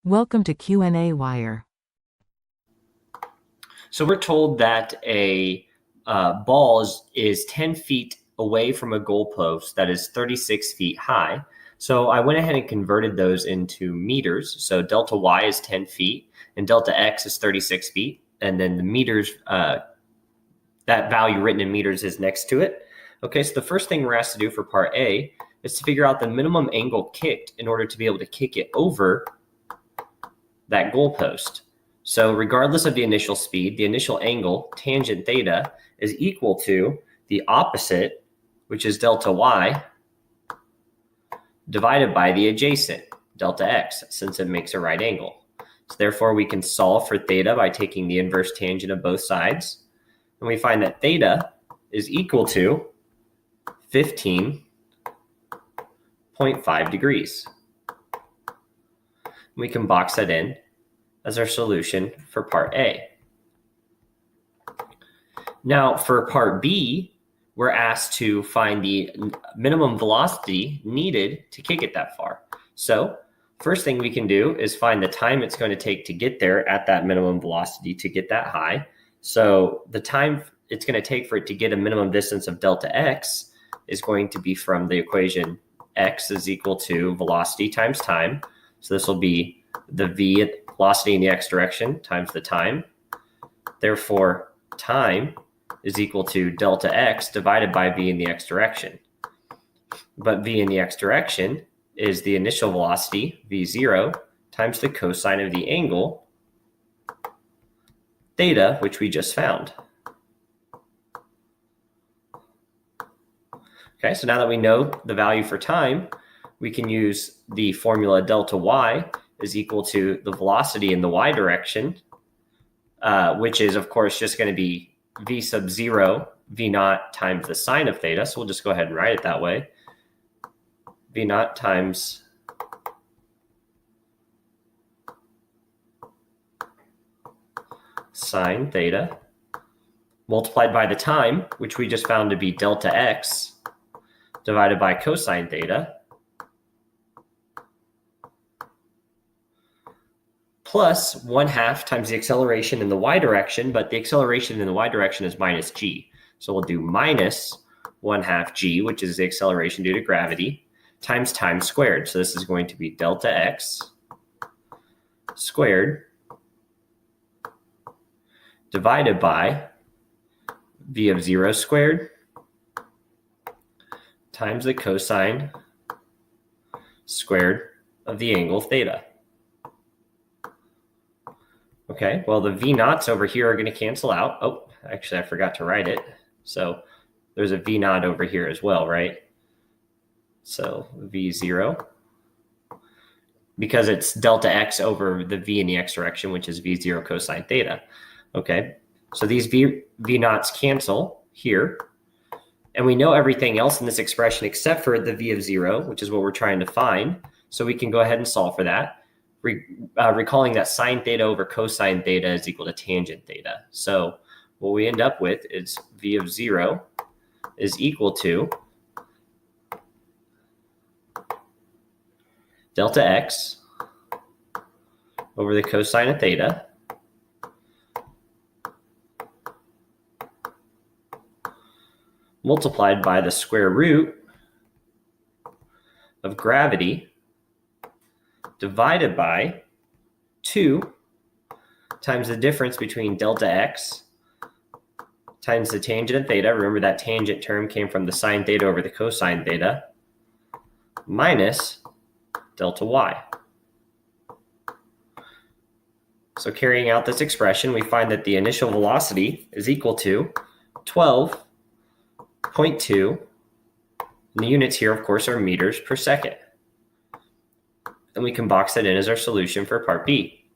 Welcome to qnawire. So we're told that a ball is 10 feet away from a goalpost that is 36 feet high. So I went ahead and converted those into meters. So delta y is 10 feet and delta x is 36 feet. And then the meters, that value written in meters is next to it. Okay, so the first thing we're asked to do for part A is to figure out the minimum angle kicked in order to be able to kick it over that goalpost. So regardless of the initial speed, the initial angle, tangent theta, is equal to the opposite, which is delta y, divided by the adjacent, delta x, since it makes a right angle. So therefore, we can solve for theta by taking the inverse tangent of both sides. And we find that theta is equal to 15.5 degrees. We can box that in as our solution for part A. Now for part B, we're asked to find the minimum velocity needed to kick it that far. So first thing we can do is find the time it's going to take to get there at that minimum velocity to get that high. So the time it's going to take for it to get a minimum distance of delta x is going to be from the equation x is equal to velocity times time. So this will be the v velocity in the x direction times the time. Therefore, time is equal to delta x divided by v in the x direction. But v in the x direction is the initial velocity, v0, times the cosine of the angle, theta, which we just found. Okay, so now that we know the value for time, we can use the formula delta y is equal to the velocity in the y direction, which is, of course, just going to be v sub 0, v naught times the sine of theta. So we'll just go ahead and write it that way. V naught times sine theta multiplied by the time, which we just found to be delta x, divided by cosine theta, plus 1/2 times the acceleration in the y direction, but the acceleration in the y direction is minus g. So we'll do minus 1/2 g, which is the acceleration due to gravity, times time squared. So this is going to be delta x squared divided by v of 0 squared times the cosine squared of the angle theta. Okay, well, the v naughts over here are going to cancel out. Oh, actually, I forgot to write it. So there's a v naught over here as well, right? So v0, because it's delta x over the v in the x direction, which is v0 cosine theta. Okay, so these v naughts cancel here. And we know everything else in this expression except for the v of 0, which is what we're trying to find. So we can go ahead and solve for that. Recalling that sine theta over cosine theta is equal to tangent theta. So what we end up with is v of 0 is equal to delta x over the cosine of theta multiplied by the square root of gravity divided by 2 times the difference between delta x times the tangent of theta. Remember that tangent term came from the sine theta over the cosine theta, minus delta y. So carrying out this expression, we find that the initial velocity is equal to 12.2. And the units here, of course, are meters per second. And we can box that in as our solution for part B.